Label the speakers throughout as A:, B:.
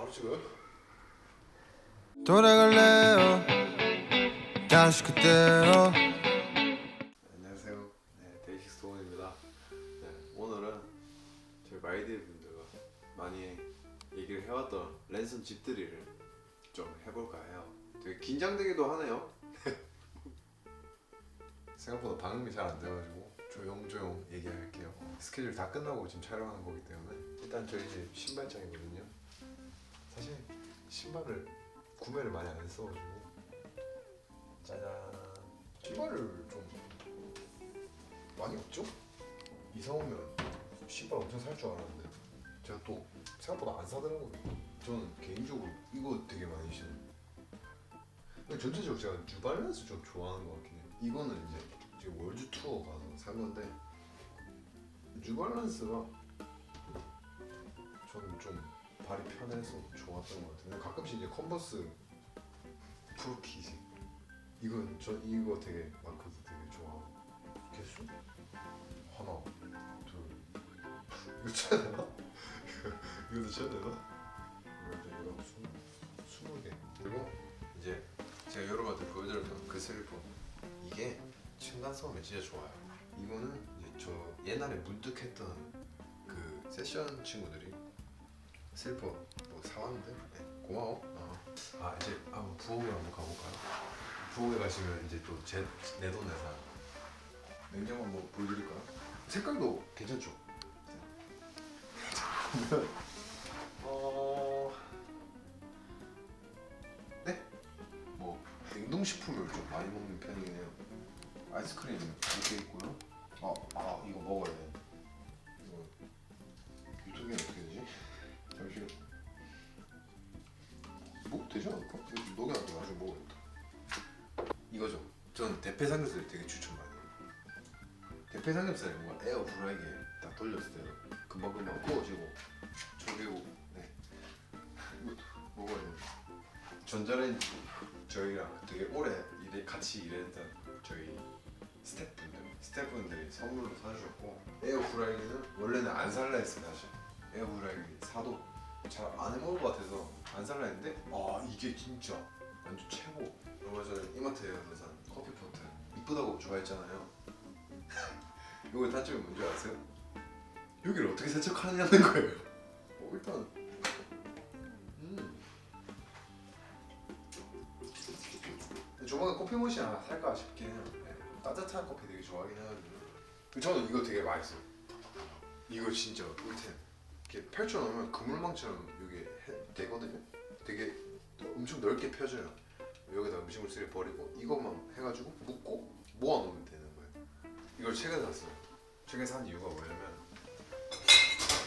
A: 바로 찍어요?
B: 돌아갈래요 다시 그때로.
A: 안녕하세요. 네, 데이식스 도훈입니다. 네, 오늘은 저희 마이데이 분들과 많이 얘기를 해왔던 랜선 집들이를 좀 해볼까 해요. 되게 긴장되기도 하네요. 생각보다 반응이 잘 안 돼가지고 조용조용 얘기할게요. 스케줄 다 끝나고 지금 촬영하는 거기 때문에 일단 저희 집 신발장이거든요. 사실 신발을 구매를 많이 안 했어가지고 짜잔. 신발을 좀 많이 없죠? 이사 오면 신발 엄청 살 줄 알았는데 제가 또 생각보다 안 사더라고요. 저는 개인적으로 이거 되게 많이 신어요. 근데 전체적으로 제가 뉴발란스 좀 좋아하는 것 같긴 해요. 이거는 이제 지금 월드 투어 가서 산 건데 뉴발란스가 저는 좀 발이 편해서 좋았던 것 같아요. 근데 가끔씩 이제 컨버스 프로키지 이건 저 이거 되게 마크도 되게 좋아하고. 개수? 하나, 둘. 이거 쳐야 되나? 이것도 쳐야 되나? 이거 20개. 그리고 이제 제가 여러분한테 보여드렸던 그 슬리퍼, 이게 층간소음이 진짜 좋아요. 이거는 이제 저 옛날에 문득 했던 그 세션 친구들이 슬리퍼 뭐 사왔는데 네, 고마워. 이제 한번 부엌에 한번 가볼까요? 부엌에 가시면 이제 또 내 돈 내산 냉장고 한번 보여드릴까요? 색깔도 괜찮죠? 네? 뭐 냉동식품을 좀 많이 먹는 편이긴 해요. 아이스크림 이렇게 있고요. 이거 먹어야 돼. 이거 유통기한 어떻게 되지? 잠시 먹어도 되지 않을까? 이거 좀 녹여놔도 나중에 먹어야겠다. 이거죠. 전 대패 삼겹살 되게 추천 많이 해요. 대패 삼겹살이 뭔가 에어 프라이기에 딱 돌렸을 때 금방금방 구워지고 조리고. 네. 이것도 먹어야 돼. 전자레인지 저희랑 되게 오래 같이 일했던 저희 스태프분들이 선물로 사주셨고, 에어프라이기는 원래는 안 살라 했어요. 사실 에어프라이기 사도 잘 안 해먹을 것 같아서 안 살라 했는데 이게 진짜 완전 최고. 얼마 전에 이마트에 가서 산 커피포트 이쁘다고 좋아했잖아요. 이거의 단점이 뭔지 아세요? 여기를 어떻게 세척하느냐는 거예요. 일단 조만간 커피 머신 하나 살까 싶긴 해요. 네. 따뜻한 커피 되게 좋아하긴 해가지고. 저는 이거 되게 맛있어요. 이거 진짜 꿀템. 이렇게 펼쳐놓으면 그물망처럼 이게 되거든요. 되게 엄청 넓게 펴져요. 여기다 음식물 쓰레기 버리고 이것만 해가지고 묶고 모아놓으면 되는 거예요. 이걸 최근에 샀어요. 최근에 산 이유가 뭐냐면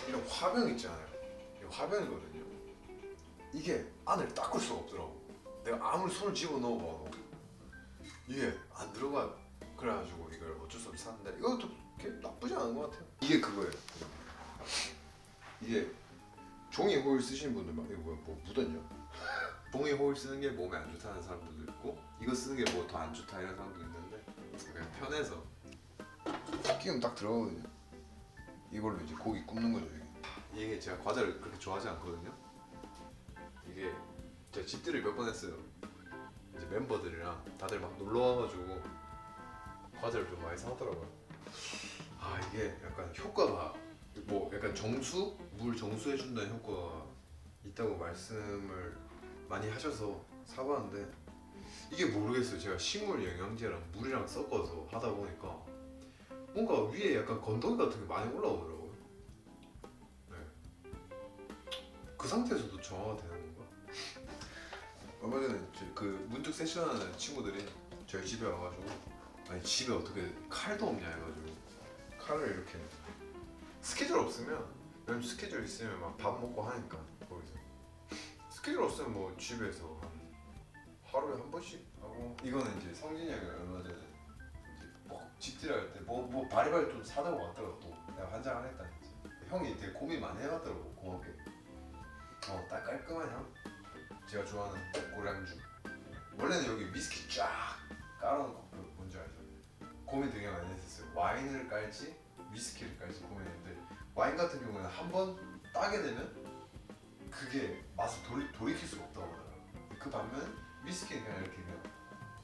A: 이런 화병 있잖아요. 이 화병이거든요. 이게 안을 닦을 수가 없더라고. 내가 아무리 손을 집어 넣어봐도 이게 안 들어가. 그래가지고 이걸 어쩔 수 없이 샀는데 이것도 그렇게 나쁘지 않은 것 같아요. 이게 그거예요. 이게 종이 호일 쓰시는 분들 막 이거 뭐 묻었냐? 종이 호일 쓰는 게 몸에 안 좋다는 사람들도 있고 이거 쓰는 게 뭐 더 안 좋다 이런 사람도 있는데 그냥 편해서 끼우면 딱 들어가거든요. 이걸로 이제 고기 굽는 거죠. 이게 제가 과자를 그렇게 좋아하지 않거든요. 이게 제가 집들이 몇 번 했어요. 이제 멤버들이랑 다들 막 놀러 와가지고 과자를 좀 많이 사왔더라고요. 이게 약간 효과가 뭐 약간 정수? 물 정수해준다는 효과가 있다고 말씀을 많이 하셔서 사봤는데 이게 모르겠어요. 제가 식물 영양제랑 물이랑 섞어서 하다 보니까 뭔가 위에 약간 건더기 같은 게 많이 올라오더라고요. 네. 그 상태에서도 정화가 되는 건가? 얼마 전에 그 문득 세션하는 친구들이 저희 집에 와가지고 아니 집에 어떻게 칼도 없냐 해가지고 칼을 이렇게 스케줄 없으면 왜냐면 스케줄 있으면 막 밥 먹고 하니까 거기서 스케줄 없으면 뭐 집에서 한 하루에 한 번씩 하고. 이거는 이제 성진이 형이 얼마 전에 이제 뭐 집들이 할 때 뭐 바리바리 좀 사다고 왔더라고. 또 내가 환장 안 했다 했지. 형이 되게 고민 많이 해봤더라고. 고맙게 딱 깔끔한 향. 제가 좋아하는 고량주. 원래는 여기 위스키 쫙 깔아놓고 뭔지 알죠? 고민 되게 많이 했었어요. 와인을 깔지 위스키를 깔지 고민했는데 와인 같은 경우에는 한 번 따게 되면 그게 맛을 돌이킬 수가 없다고 하더라고요. 그 반면 위스키는 그냥 이렇게 그냥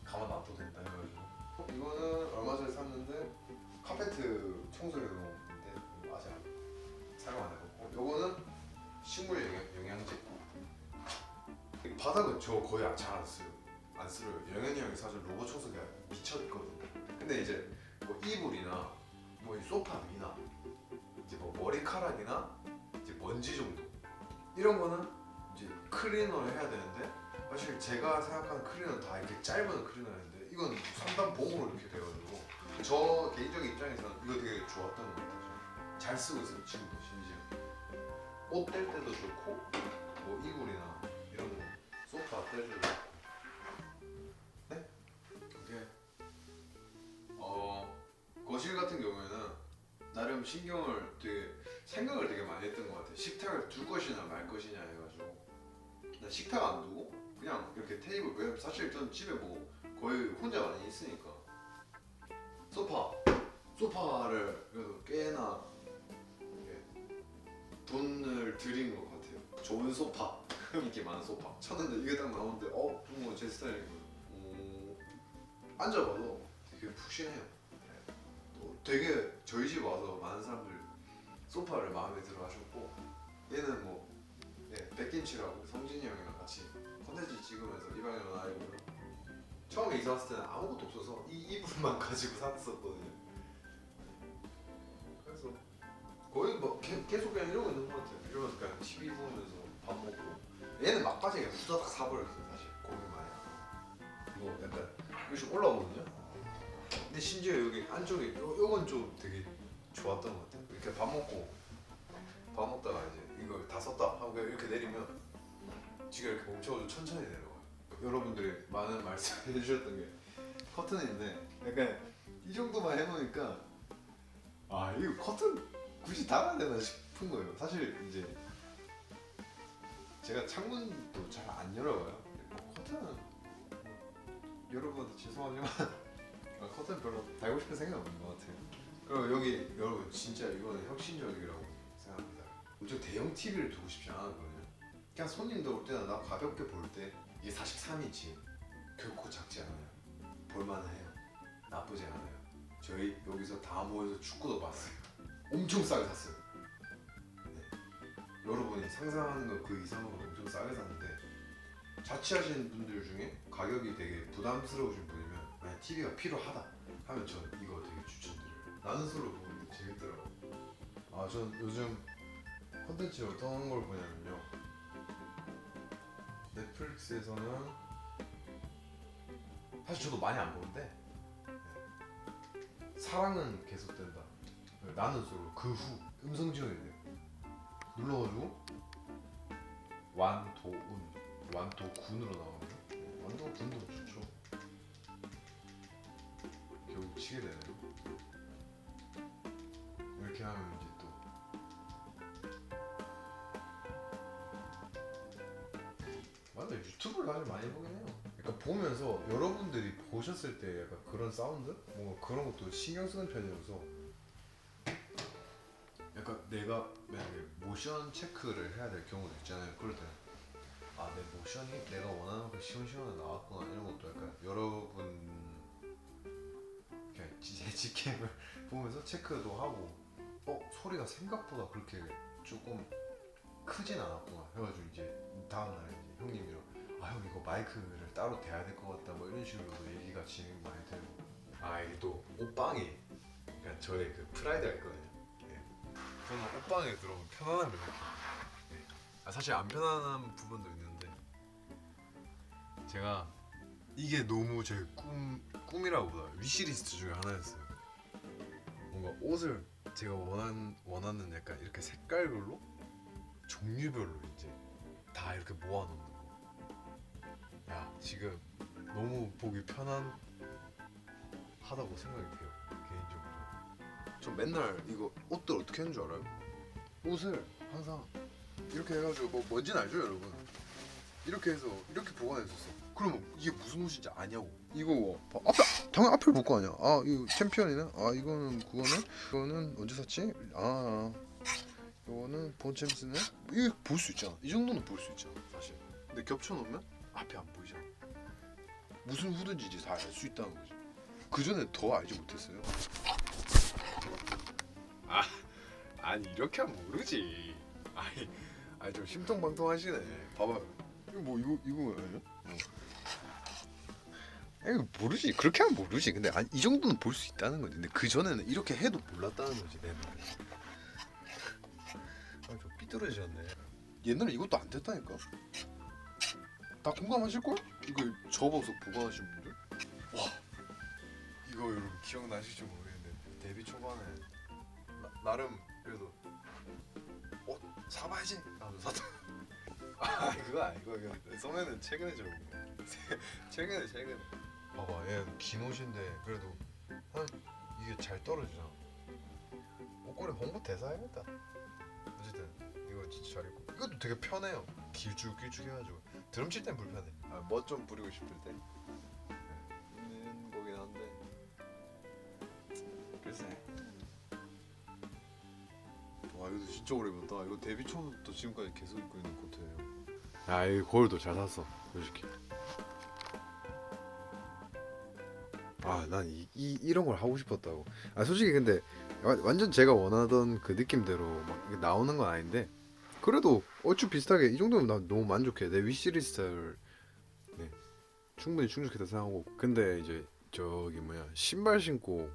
A: 가만 놔둬도 된다 해가지고 이거는 얼마 전에 샀는데 카페트 청소용인데 아직 사용 안 해봤고 요거는 식물 영양제. 바닥은 저 거의 잘 안 써요. 안 쓰러요. 영현이 형이 사준 로봇 청소기가 미쳤거든요. 근데 이제 뭐 이불이나 뭐 이 소파 위나 이제 뭐 머리카락이나 이제 먼지 정도 이런 거는 이제 클리너를 해야 되는데 사실 제가 생각하는 클리너는 다 이렇게 짧은 클리너인데 이건 3단 봉으로 이렇게 돼가지고 저 개인적인 입장에서는 이거 되게 좋았던 것 같아요. 잘 쓰고 있어요 지금도 심지어. 옷 뗄 때도 좋고 뭐 이불이나 이런 거 소파 뗄 때도 좋고. 네? 이게 거실 같은 경우에는 나름 신경을 되게 생각을 되게 많이 했던 것 같아요. 식탁을 둘 것이냐 말 것이냐 해가지고 나 식탁 안 두고 그냥 이렇게 테이블 왜 사실 전 집에 뭐 거의 혼자 많이 있으니까 소파를 그래도 꽤나 돈을 들인 것 같아요. 좋은 소파 인기 많은 소파 찾는데 이게 딱 나오는데 정말 제 스타일이고 앉아봐도 되게 푹신해요. 또 되게 저희 집 와서 많은 사람들이 소파를 마음에 들어 하셨고 얘는 뭐 백김치라고 성진이 형이랑 같이 컨텐츠 찍으면서 이방이랑 아이고 처음에 이사 왔을 때는 아무것도 없어서 이 이불만 가지고 샀었거든요. 그래서 거의 뭐 계속 그냥 이러고 있는 것 같아요. 이러면서 그냥 TV 보면서 밥 먹고 얘는 막바지에 후다닥 사버렸어요. 사실 고민 많이 하고 이거 약간 이렇게 올라오거든요. 근데 심지어 여기 안쪽에 요건 좀 되게 좋았던 것 같아요. 이렇게 밥 먹다가 이제 이걸 다 썼다 하고 이렇게 내리면 지가 이렇게 멈춰가지고 천천히 내려와요. 여러분들이 많은 말씀 해주셨던 게 커튼인데 약간 이 정도만 해놓으니까 이거 커튼 굳이 달아야 되나 싶은 거예요. 사실 이제 제가 창문도 잘 안 열어요. 커튼은 여러분한테 죄송하지만 커튼 별로 달고 싶은 생각 없는 것 같아요. 그리고 여기 여러분 진짜 이거는 혁신적이라고 생각합니다. 엄청 대형 TV를 두고 싶지 않았거든요. 그냥 손님들 올 때나 나 가볍게 볼 때 이게 43인치 결코 작지 않아요. 볼만해요. 나쁘지 않아요. 저희 여기서 다 모여서 축구도 봤어요. 엄청 싸게 샀어요. 네. 여러분이 상상하는 것 그 이상으로 엄청 싸게 샀는데 자취하시는 분들 중에 가격이 되게 부담스러우신 분이면 만약 TV가 필요하다 하면 전 이거 되게 추천드려요. 나는 솔로 보는데 재밌더라고. 전 요즘 콘텐츠 어떤 걸 보냐면요. 넷플릭스에서는 사실 저도 많이 안 보는데 사랑은 계속된다. 나는 솔로 그 후 음성 지원이 돼요. 눌러가지고 완도군으로 나오거든요. 완도군도 좋죠. 결국 치게 되네요. 이렇게 하면 이제 또 맞아 유튜브를 아주 많이 보긴 해요. 그러니까 보면서 여러분들이 보셨을 때 약간 그런 사운드? 뭔가 그런 것도 신경 쓰는 편이어서 약간 내가 만약에 모션 체크를 해야 될 경우도 있잖아요. 그럴 때는 내 모션이 내가 원하는 그 시원시원하게 나왔구나 이런 것도 약간 여러분 그냥 제 직캠을 보면서 체크도 하고 소리가 생각보다 그렇게 조금 크진 않았구나 해가지고 이제 다음날 이제 형님이랑 형 이거 마이크를 따로 대야 될 것 같다 뭐 이런 식으로도 얘기가 진행 많이 되고 이게 또 옷방이 그러니까 저의 그 프라이드가 있거든요. 저는 옷방에 들어오면 편안함을 느껴요. 사실 안 편안한 부분도 있는데 제가 이게 너무 제 꿈이라고보다 위시리스트 중에 하나였어요. 뭔가 옷을 제가 원하는 약간 이렇게 색깔별로 종류별로 이제 다 이렇게 모아놓는 거. 지금 너무 보기 편안하다고 생각이 돼요. 개인적으로. 저 맨날 이거 옷들 어떻게 하는 줄 알아요? 옷을 항상 이렇게 해가지고 뭐 뭔지는 알죠 여러분? 이렇게 해서 이렇게 보관했었어. 그러면 이게 무슨 옷인지 아냐고. 이거 당연히 앞을 볼 거 아니야. 이거 챔피언이네. 이거는 그거는 언제 샀지? 요거는 본챔스는 이거 볼 수 있잖아. 이 정도는 볼 수 있잖아 사실. 근데 겹쳐 놓으면 앞이 안 보이잖아. 무슨 후드인지 이제 다 알 수 있다는 거지. 그 전에 더 알지 못했어요. 아니 이렇게 하면 모르지. 아니 좀 심통방통하시네. 봐봐. 이거 뭐 이거 아니야? 이거 모르지. 그렇게 하면 모르지. 근데 아니, 이 정도는 볼 수 있다는 거지. 근데 그 전에는 이렇게 해도 몰랐다는 거지 내 말은. 좀 삐뚤어지셨네. 옛날에 이것도 안 됐다니까. 다 공감하실 걸? 이거 접어서 보관하신 분들. 와 이거 여러분 기억나실지 모르겠는데 데뷔 초반에 나름 그래도 사봐야지 하면서 샀다. 그거 아니고 이거 소매는 최근에 접은 거. 최근에. 봐봐 얘는 긴 옷인데 그래도 이게 잘 떨어지잖아. 옷걸이 홍보 대사 해야겠다. 어쨌든 이거 진짜 잘 입고 이것도 되게 편해요. 길쭉길쭉 해가지고 드럼 칠 땐 불편해. 멋 좀 부리고 싶을 때 있는 거긴 한데 글쎄. 와 이것도 진짜 오래 입었다. 이거 데뷔 초부터 지금까지 계속 입고 있는 코트예요. 이 거울도 잘 샀어 솔직히. 난 이런 걸 하고 싶었다고. 솔직히 근데 완전 제가 원하던 그 느낌대로 막 이게 나오는 건 아닌데 그래도 얼추 비슷하게 이 정도면 나 너무 만족해. 내 위시리스트를 충분히 충족했다 생각하고. 근데 이제 저기 신발 신고는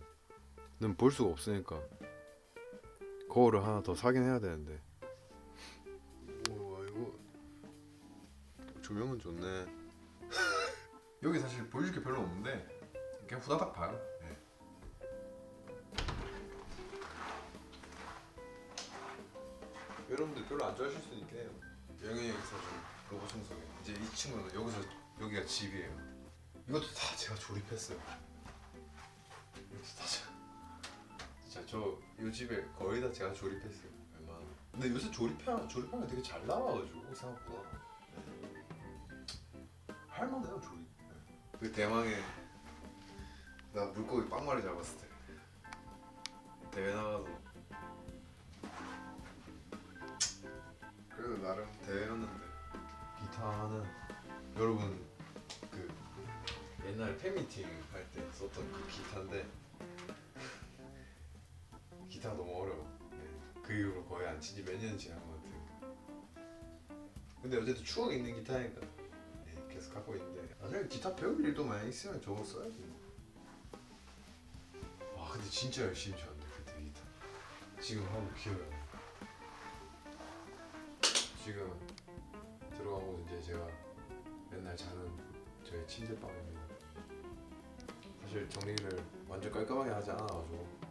A: 볼 수가 없으니까 거울을 하나 더 사긴 해야 되는데. 우와 이거 조명은 좋네. 여기 사실 보여줄 게 별로 없는데 그냥 후다닥 봐요. 여러분들 별로 안 좋아하실 수는 있긴 해요. 영현이 형이 사준 로봇 청소기. 이제 이 친구는 여기가 집이에요. 이것도 다 제가 조립했어요. 이것도 다 진짜 이 집에 거의 다 제가 조립했어요. 웬만하면. 근데 요새 조립하면 되게 잘 나와가지고 생각보다 할만해요 조립. 그 대망의 나 물고기 빵마리 잡았을 때 대회 나가서 그래도 나름 대회였는데. 기타는 여러분 그 옛날 팬미팅 할 때 썼던 그 기타인데 기타가 너무 어려워. 그 이후로 거의 안 친지 몇 년 지난 것 같아요. 근데 어쨌든 추억이 있는 기타니까 계속 갖고 있는데 나중에 기타 배울 일도 많이 있으면 저거 써야지. 와 근데 진짜 열심히 쳤는데 그때 기타 지금 하면 기억이 안 나. 지금 들어간 곳은 이제 제가 맨날 자는 저의 침대방입니다. 사실 정리를 완전 깔끔하게 하지 않아가지고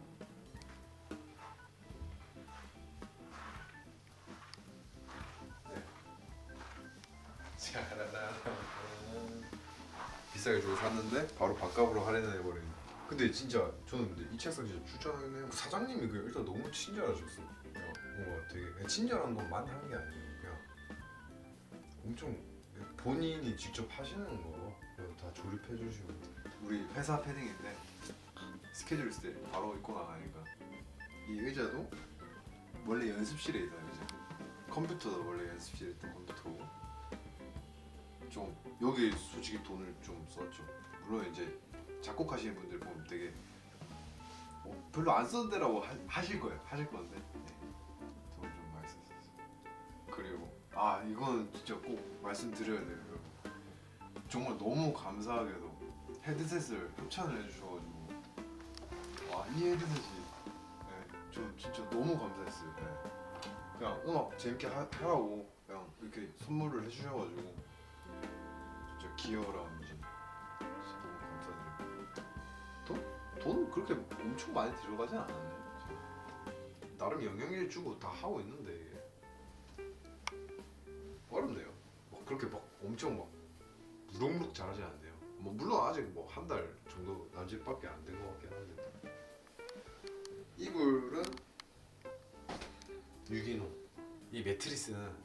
A: 비싸게 주고 샀는데 바로 밥값으로 할인을 해버리네. 근데 진짜 저는 근데 이 책상 진짜 추천하겠네요. 사장님이 그냥 일단 너무 친절하셨어. 그냥 뭔가 되게 그냥 친절한 것만 한 게 아니고 그냥 엄청 본인이 직접 하시는 거 다 조립해 주시고. 우리 회사 패딩인데 스케줄 있을 때 바로 입고 나가니까. 이 의자도 원래 연습실에 있던 의자. 컴퓨터도 원래 연습실에 있던 컴퓨터고. 좀 여기 솔직히 돈을 좀 썼죠. 물론 이제 작곡하시는 분들 보면 되게 별로 안 썼는 데라고 하실 건데 돈 좀 많이 썼었어. 그리고 이건 진짜 꼭 말씀드려야 돼요. 여러분. 정말 너무 감사하게도 헤드셋을 협찬을 해주셔가지고 이 헤드셋이 저 진짜 너무 감사했어요. 그냥 음악 재밌게 하라고 그냥 이렇게 선물을 해주셔가지고 진짜 기여라는지 진짜 너무 감사드립니다. 돈 그렇게 엄청 많이 들어가진 않았네. 나름 영향력 주고 다 하고 있는데 이게 어렵네요. 그렇게 막 엄청 막 무럭무럭 잘하진 않네요. 물론 아직 한 달 정도 남짓밖에 안 된 것 같긴 한데. 이불은 유기농. 이 매트리스는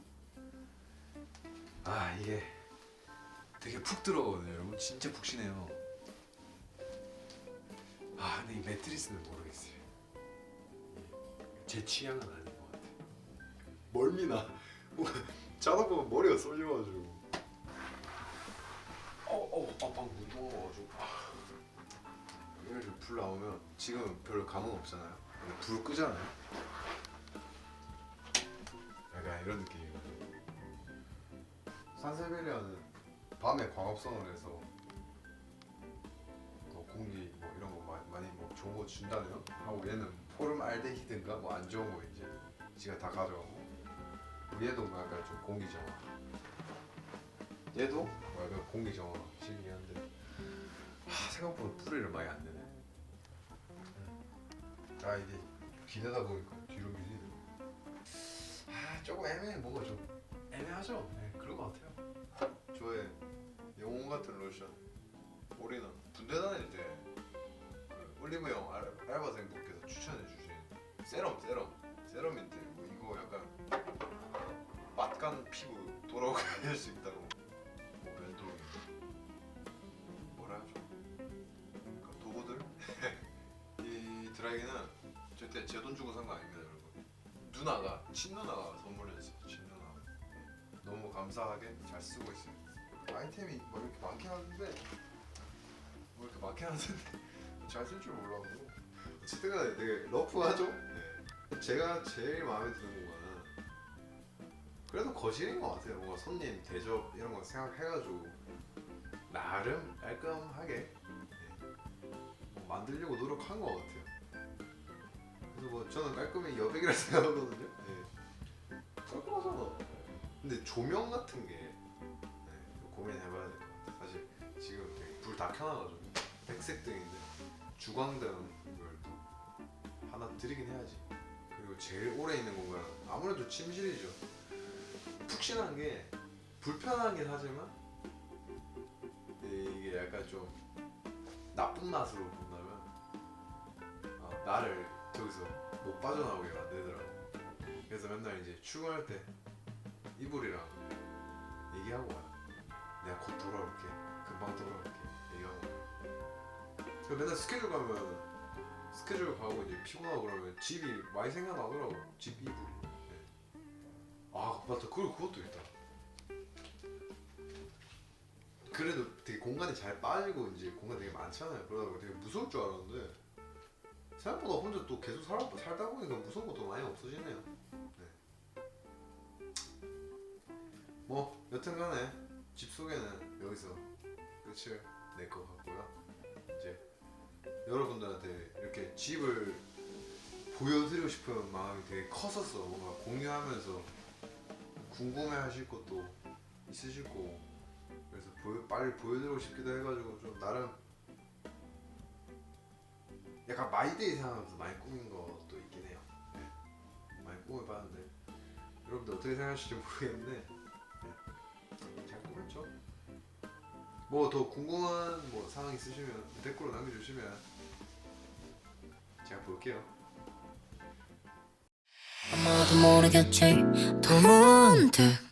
A: 이게 되게 푹 들어오거든요. 여러분 진짜 푹신해요. 근데 이 매트리스는 모르겠어요. 제 취향은 아닌 것 같아요. 멀미나. 뭐 자다 보면 머리가 쏠려가지고. 방금 운동 와가지고. 이렇게 불 나오면 지금 별로 감흥 없잖아요. 근데 불 끄잖아요. 약간 이런 느낌이에요. 산세베리아는 밤에 광합성을 해서 공기 뭐 이런 거 많이 뭐 좋은 거 준다네요. 하고 얘는 포름알데히드인가 뭐 안 좋은 거 이제 지가 다 가져가고. 얘도 뭐 약간 좀 공기 정화. 얘도 뭐 약간 공기 정화 식이긴 한데 생각보다 뿌리를 많이 안 내네. 이게 기대다 보니까 뒤로 밀리네. 조금 애매해. 뭔가 좀 애매하죠. 네, 그런 것 같아요. 저의 영혼 같은 로션 올인원 군대 다닐 때 그 올리브영 알바생분께서 추천해 주신 세럼인데 뭐 이거 약간 맛간 피부 돌아오게 할 수 있다고 뭐 멘토 뭐라 하죠? 그러니까 도구들 이 드라이기는 절대 제 돈 주고 산 거 아닙니다, 여러분. 친누나가 선물해줬어요. 친누나 너무 감사하게 잘 쓰고 있어요. 아이템이 뭐 이렇게 많긴 한데 잘 쓸 줄 몰라가지고 어쨌든 간에 되게 러프하죠? 네. 제가 제일 마음에 드는 거는 그래도 거실인 것 같아요. 뭔가 손님 대접 이런 거 생각해가지고 나름 깔끔하게 뭐 만들려고 노력한 것 같아요. 그래서 뭐 저는 깔끔히 여백이라 생각하거든요. 네. 깔끔하잖아. 근데 조명 같은 게 고민해봐야 될 것 같아요. 사실 지금 불 다 켜놔가지고 백색 등인데 주광등을 또 하나 드리긴 해야지. 그리고 제일 오래 있는 공간은 아무래도 침실이죠. 푹신한 게 불편하긴 하지만 이게 약간 좀 나쁜 맛으로 본다면 나를 저기서 못 빠져나오게 만들더라고. 그래서 맨날 이제 출근할 때 이불이랑 얘기하고 와요. 내가 곧 돌아올게. 금방 돌아올게. 얘기하고 와요. 맨날 스케줄 가고 이제 피곤하고 그러면 집이 많이 생각나더라고. 집 이불이. 네. 맞다. 그리고 그것도 있다. 그래도 되게 공간이 잘 빠지고 이제 공간 되게 많잖아요. 그러다 보니 되게 무서울 줄 알았는데 생각보다 혼자 또 계속 살다 보니까 무서운 것도 많이 없어지네요. 네. 뭐 여튼간에 집 소개는 여기서 끝을 낼 것 같고요. 이제 여러분들한테 이렇게 집을 보여드리고 싶은 마음이 되게 컸었어. 뭔가 공유하면서 궁금해하실 것도 있으실 거고, 그래서 빨리 보여드리고 싶기도 해가지고 좀 나름 약간 마이데이 생각하면서 많이 꾸민 것도 있긴 해요. 네. 많이 꾸며봤는데 여러분들 어떻게 생각하실지 모르겠는데 잘 꾸몄죠. 뭐 더 궁금한 뭐 사항 있으시면 댓글로 남겨주시면 제가 볼게요.
C: 아마도 모르겠지 더 문득